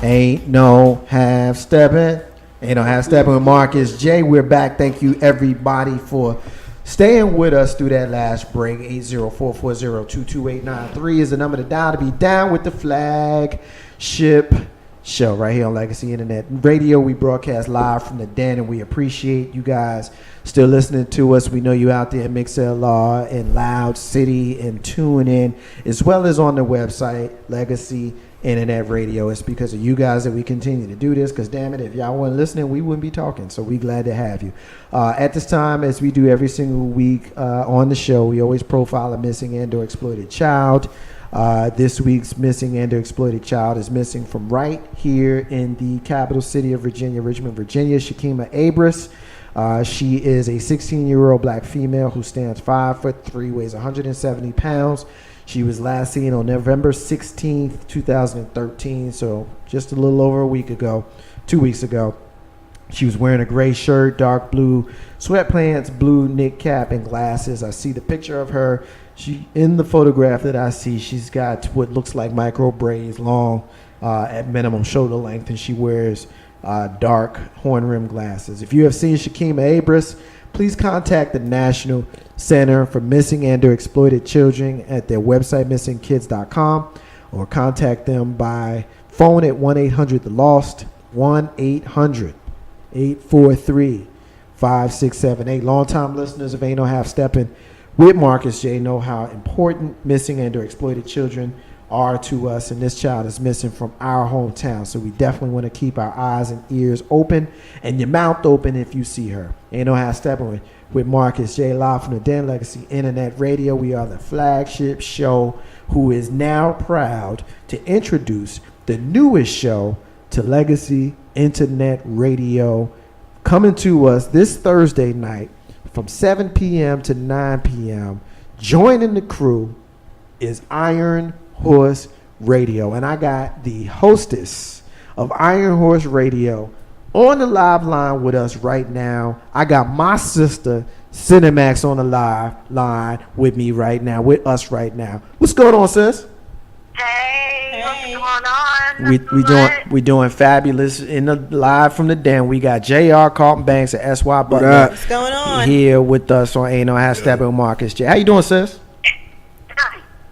Ain't no half stepping. Ain't no half stepping with Marcus J. We're back. Thank you everybody for staying with us through that last break. 804-402-2893 is the number to dial to be down with the flagship show right here on Legacy Internet Radio. We broadcast live from the den, and we appreciate you guys still listening to us. We know you out there in MixLR and Loud City and TuneIn, as well as on the website Legacy Internet Radio. It's because of you guys that we continue to do this, because damn it, if y'all weren't listening, we wouldn't be talking. So we glad to have you. At this time, as we do every single week on the show, we always profile a missing and or exploited child. This week's missing and or exploited child is missing from right here in the capital city of Virginia, Richmond, Virginia. Shakima Abris. She is a 16-year-old black female who stands 5'3", weighs 170 pounds. She was last seen on November 16th, 2013, so just a little over a week ago, 2 weeks ago. She was wearing a gray shirt, dark blue sweatpants, blue knit cap, and glasses. I see the picture of her. She, in the photograph that I see, she's got what looks like micro braids, long at minimum shoulder length, and she wears dark horn rim glasses. If you have seen Shakima Abris, please contact the National Center for Missing and or Exploited Children at their website, missingkids.com, or contact them by phone at 1-800-THE-LOST, 1-800-843-5678. Longtime listeners of Ain't No Half Steppin' with Marcus J know how important missing and or exploited children are to us, and this child is missing from our hometown, so we definitely want to keep our eyes and ears open and your mouth open if you see her. Ain't No Half Steppin' with Marcus J, live from the Den, Legacy Internet Radio. We are the flagship show who is now proud to introduce the newest show to Legacy Internet Radio, coming to us this Thursday night from 7 p.m. to 9 p.m. Joining the crew is IronHorse Radio, and I got the hostess of IronHorse Radio on the live line with us right now. I got my sister Cinemax on the live line with me right now, with us right now. What's going on, sis? Hey, what's going on? We doing fabulous in the live from the den. We got JR Carlton Banks and SY Butler. What's going on? Here with us on Ain't No Half Steppin' with Marcus J. How you doing, sis?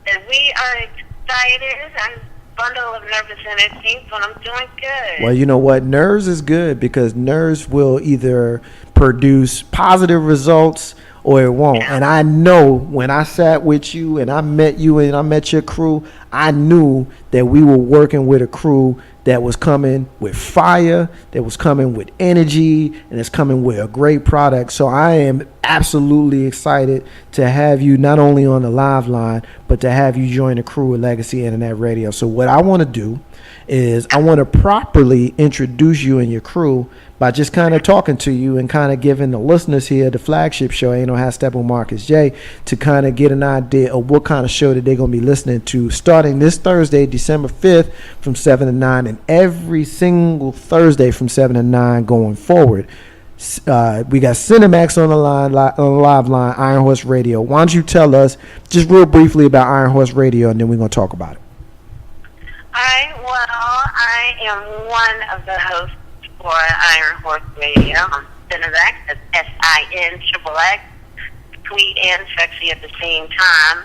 We are excited. I'm a bundle of nervous energy, but I'm doing good. Well, you know what? Nerves is good because nerves will either produce positive results or it won't. And I know when I sat with you and I met you and I met your crew, I knew that we were working with a crew that was coming with fire, that was coming with energy, and it's coming with a great product. So I am absolutely excited to have you not only on the live line, but to have you join the crew at Legacy Internet Radio. So what I want to do is I want to properly introduce you and your crew by just kind of talking to you and kind of giving the listeners here, the flagship show, Ain't No Half Step with Marcus J, to kind of get an idea of what kind of show that they're going to be listening to starting this Thursday, December 5th from 7 to 9, and every single Thursday from 7 to 9 going forward. We got Cinemax on the line, on the live line, IronHorse Radio. Why don't you tell us just real briefly about IronHorse Radio, and then we're going to talk about it. All right, well, I am one of the hosts for IronHorse Radio. I'm Cinemax, that's SIN-XXX, sweet and sexy at the same time.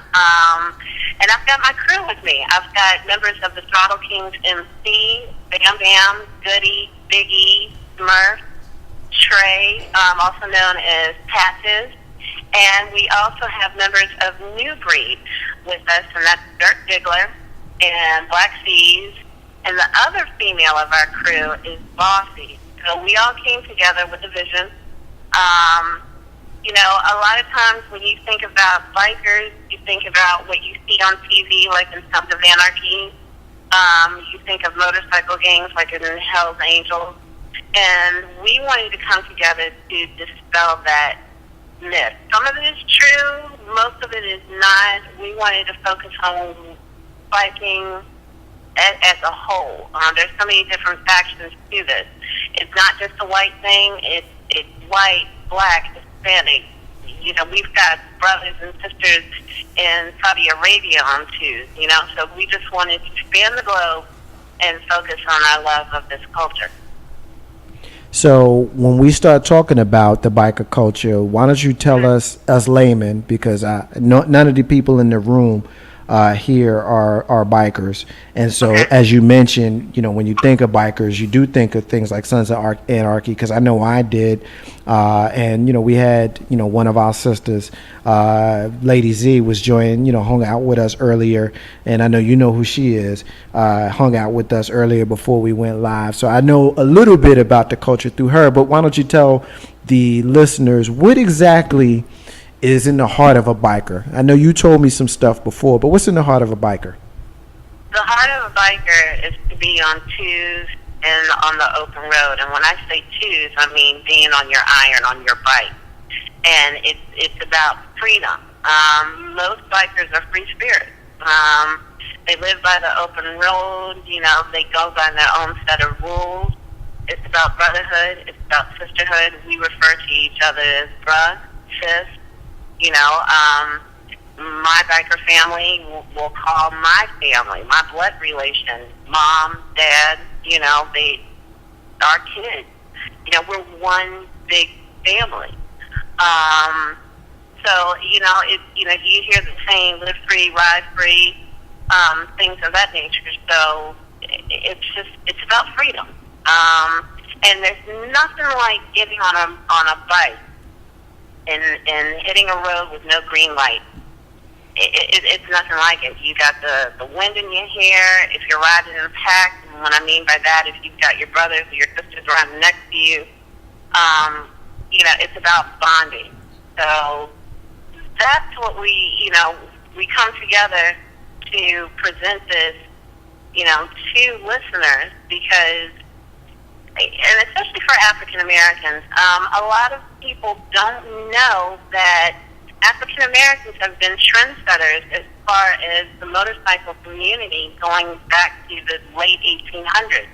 And I've got my crew with me. I've got members of the Throttle Kings MC, Bam Bam, Goody, Biggie, Smurf, Trey, also known as Patches. And we also have members of New Breed with us, and that's Dirk Diggler and Black Seas. And the other female of our crew is Bossy. So we all came together with a vision. You know, a lot of times when you think about bikers, you think about what you see on TV, like in Sons of Anarchy. You think of motorcycle gangs like in Hell's Angels. And we wanted to come together to dispel that myth. Some of it is true, most of it is not. We wanted to focus on biking as a whole. There's so many different factions to this. It's not just a white thing. It's white, black, Hispanic. You know, we've got brothers and sisters in Saudi Arabia on too. You know, so we just wanted to span the globe and focus on our love of this culture. So when we start talking about the biker culture, why don't you tell us laymen, because none of the people in the room here are bikers, and so as you mentioned, when you think of bikers, you do think of things like Sons of Anarchy, because I know I did, and we had one of our sisters, Lady Z, was joining, hung out with us earlier, and I know you know who she is, hung out with us earlier before we went live, so I know a little bit about the culture through her. But why don't you tell the listeners what exactly is in the heart of a biker? I know you told me some stuff before, but what's in the heart of a biker? The heart of a biker is to be on twos and on the open road. And when I say twos, I mean being on your iron, on your bike. And it's about freedom. Most bikers are free spirits. They live by the open road. They go by their own set of rules. It's about brotherhood. It's about sisterhood. We refer to each other as bruh, sis. My biker family will call my family, my blood relation, mom, dad, our kids. We're one big family. So, you hear the saying, live free, ride free, things of that nature. So it's about freedom. And there's nothing like getting on a bike and hitting a road with no green light. It's nothing like it. You got the wind in your hair. If you're riding in a pack, and what I mean by that, if you've got your brothers or your sisters riding next to you, it's about bonding. So that's what we come together to present this, to listeners, because, and especially for African Americans, a lot of people don't know that African Americans have been trendsetters as far as the motorcycle community going back to the late 1800s.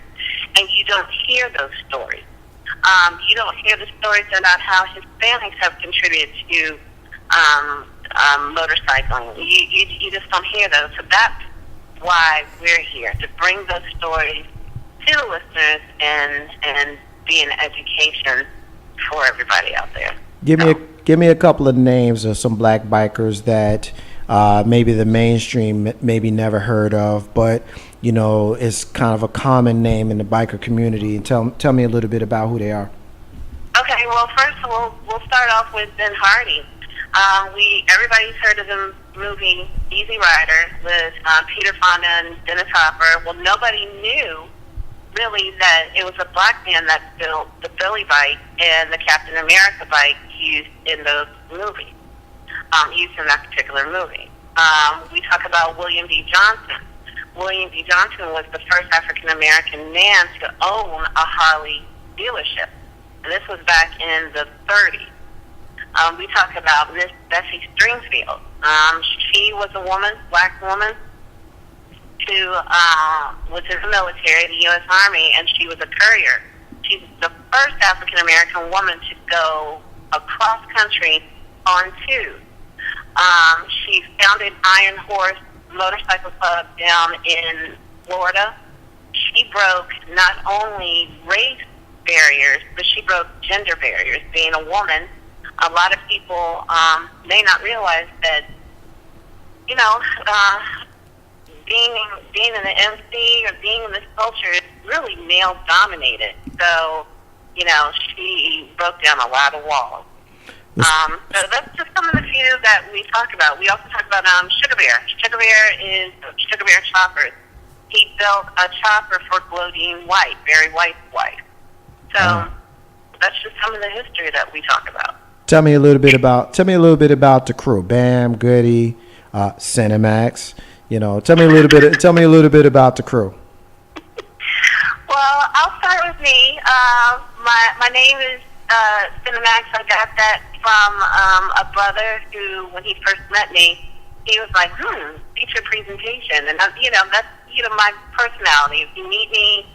And you don't hear those stories. You don't hear the stories about how Hispanics have contributed to motorcycling. You just don't hear those. So that's why we're here, to bring those stories to the listeners and be an education for everybody out there. Give me a couple of names of some black bikers that maybe the mainstream maybe never heard of, but it's kind of a common name in the biker community. And tell me a little bit about who they are. Okay, well, first we'll start off with Ben Hardy. Everybody's heard of the movie Easy Rider with Peter Fonda and Dennis Hopper. Well, nobody knew really that it was a black man that built the Billy bike and the Captain America bike used in those movies, used in that particular movie. We talk about William D. Johnson. William D. Johnson was the first African American man to own a Harley dealership. And this was back in the 30s. We talk about Miss Bessie Stringfield. She was a woman, black woman, who was in the military, the U.S. Army, and she was a courier. She's the first African American woman to go across country on two. She founded IronHorse Motorcycle Club down in Florida. She broke not only race barriers, but she broke gender barriers. Being a woman, a lot of people may not realize that, being in the MC or being in this culture is really male dominated. So, she broke down a lot of walls. So that's just some of the few that we talk about. We also talk about Sugar Bear. Sugar Bear is Sugar Bear Choppers. He built a chopper for Glodine White, Barry White's wife. So that's just some of the history that we talk about. Tell me a little bit about the crew. Bam, Goody, Cinemax. Tell me a little bit about the crew. Well, I'll start with me. My name is Cinemax. I got that from a brother who, when he first met me, he was like, feature presentation. And, that's, my personality. If you meet me,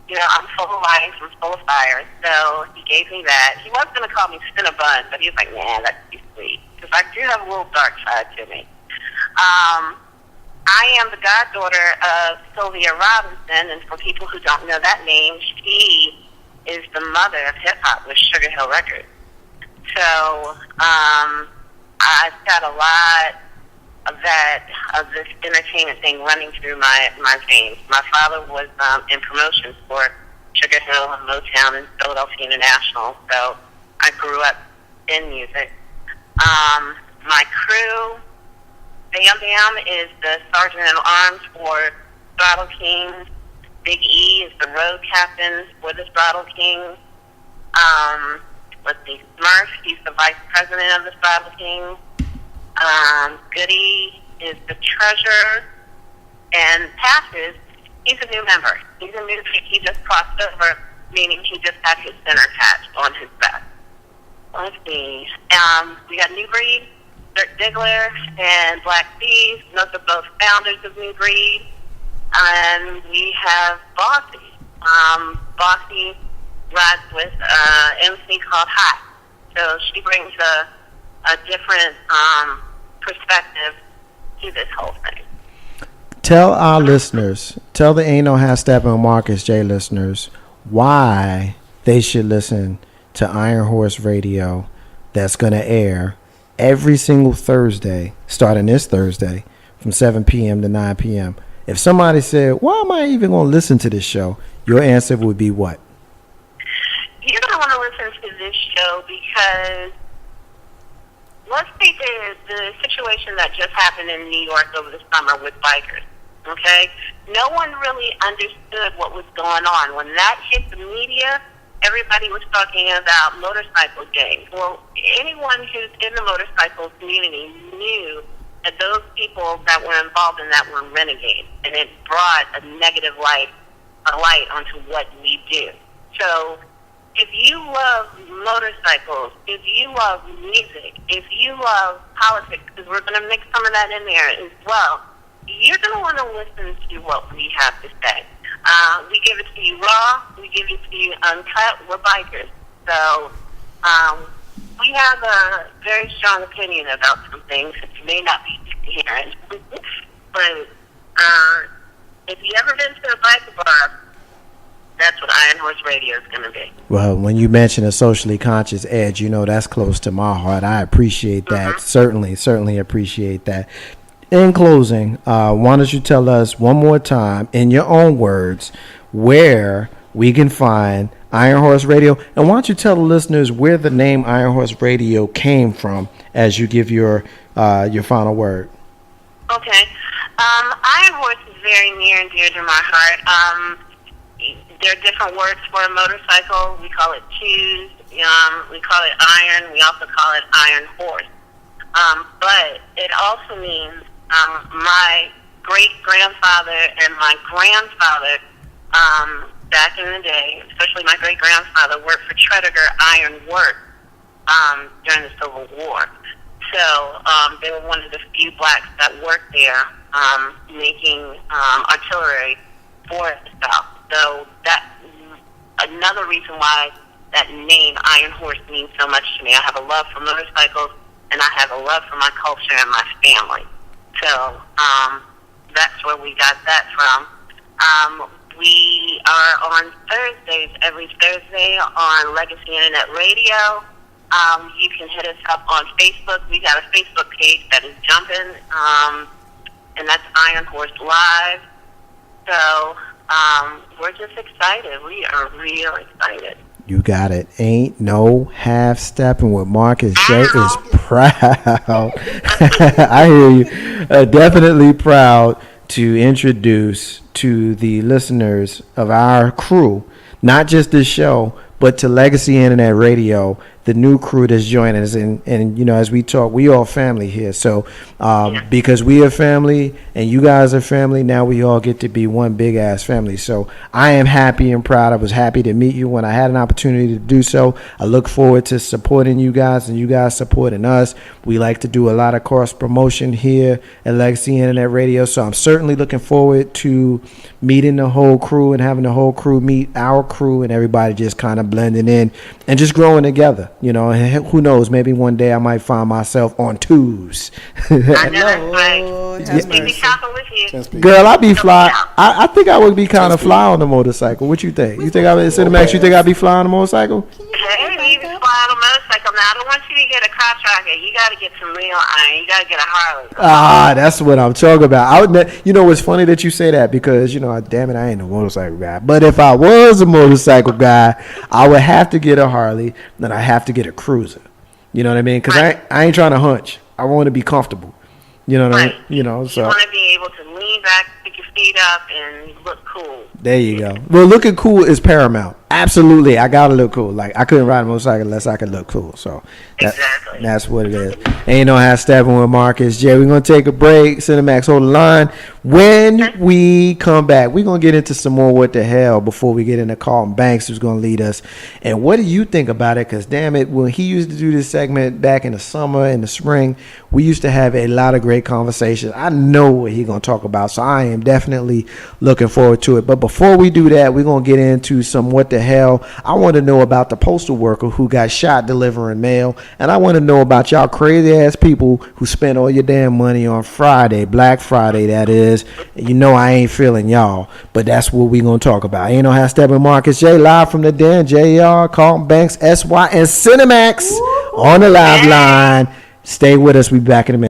I'm full of life, I'm full of fire. So he gave me that. He was going to call me Cinnabon, but he was like, nah, that's too sweet. Because I do have a little dark side to me. I am the goddaughter of Sylvia Robinson, and for people who don't know that name, she is the mother of hip-hop with Sugar Hill Records. So I've got a lot of this entertainment thing running through my veins. My father was in promotions for Sugar Hill and Motown and Philadelphia International, so I grew up in music. My crew, Bam Bam is the sergeant at arms for Throttle Kings. Big E is the road captain for the Throttle Kings. Let's see, Smurf, he's the vice president of the Throttle Kings. Goody is the treasurer. And Passes, he's a new member. He's a new, he just crossed over, meaning he just had his center patch on his vest. Let's see. We got New Breed, Dirk Diggler, and Black Thieves. Those are both founders of New Breed. And we have Bossy. Bossy rides with MC called Hot. So she brings a different perspective to this whole thing. Tell our listeners, tell the Ain't No Half Steppin' and Marcus J listeners why they should listen to IronHorse Radio that's going to air every single Thursday, starting this Thursday, from 7 p.m. to 9 p.m. If somebody said, why am I even going to listen to this show? Your answer would be what? You're going to want to listen to this show because let's take the situation that just happened in New York over the summer with bikers, okay? No one really understood what was going on. When that hit the media, everybody was talking about motorcycle gangs. Well, anyone who's in the motorcycle community knew that those people that were involved in that were renegades, and it brought a negative light onto what we do. So if you love motorcycles, if you love music, if you love politics, because we're going to mix some of that in there as well, you're going to want to listen to what we have to say. We give it to you raw, we give it to you uncut, we're bikers. So we have a very strong opinion about some things that you may not be hearing. But if you ever been to a biker bar, that's what IronHorse Radio is going to be. Well, when you mention a socially conscious edge, you know that's close to my heart. I appreciate that. Mm-hmm. Certainly appreciate that. In closing, why don't you tell us one more time, in your own words, where we can find IronHorse Radio, and why don't you tell the listeners where the name IronHorse Radio came from as you give your final word? Okay. IronHorse is very near and dear to my heart. There are different words for a motorcycle. We call it choose. We call it iron. We also call it iron horse. But it also means my great-grandfather and my grandfather, back in the day, especially my great-grandfather, worked for Tredegar Iron Works during the Civil War. So they were one of the few blacks that worked there making artillery for the South. So that's another reason why that name Iron Horse means so much to me. I have a love for motorcycles, and I have a love for my culture and my family. So that's where we got that from. We are on Thursdays, every Thursday on Legacy Internet Radio. You can hit us up on Facebook. We got a Facebook page that is jumping, and that's Iron Horse Live. So we're just excited. We are real excited. You got it. Ain't no half stepping with Marcus J is proud. I hear you. Definitely proud to introduce to the listeners of our crew, not just this show, but to Legacy Internet Radio, the new crew that's joining us. And you know, as we talk, we all family here. So because we are family and you guys are family, now we all get to be one big ass family. So I am happy and proud. I was happy to meet you when I had an opportunity to do so. I look forward to supporting you guys and you guys supporting us. We like to do a lot of cross promotion here at Legacy Internet Radio. So I'm certainly looking forward to meeting the whole crew and having the whole crew meet our crew and everybody just kind of blending in and just growing together. you know, and who knows, maybe one day I might find myself on twos. I know that's right. Be shopping with you. Girl, I'd be fly. I think I would be kind of fly on the motorcycle. What you think? You think I would, Cinemax, you think I'd be flying on the motorcycle? Hey, you can fly on a motorcycle. Now, I don't want you to get a crotch rocket. You got to get some real iron. You got to get a Harley. Ah, that's what I'm talking about. I would, you know, it's funny that you say that because, you know, damn it, I ain't a motorcycle guy. But if I was a motorcycle guy, I would have to get a Harley, then I have to get a cruiser. You know what I mean? Because I ain't trying to hunch. I want to be comfortable. You know what I mean? You know, so. You want to be able to lean back, pick your feet up, and look cool. There you go. Well, looking cool is paramount. Absolutely, I gotta look cool. Like I couldn't ride a motorcycle unless I could look cool. So that's what it is. Ain't no half Steppin with Marcus J. We're gonna take a break. Cinemax, hold the line. When we come back, we're gonna get into some more what the hell before we get into Carlton Banks, who's gonna lead us. And what do you think about it? Because damn it, when he used to do this segment back in the summer and the spring, we used to have a lot of great conversations. I know what he's gonna talk about, so I am definitely looking forward to it. But before we do that, we're gonna get into some what the hell. I want to know about the postal worker who got shot delivering mail, and I want to know about y'all crazy ass people who spend all your damn money on Friday, Black Friday that is. You know I ain't feeling y'all, but that's what we gonna talk about. Ain't no half Steppin Marcus J, live from the den. JR, Carlton Banks, SY, and Cinemax on the live line. Stay with us. We back in a minute.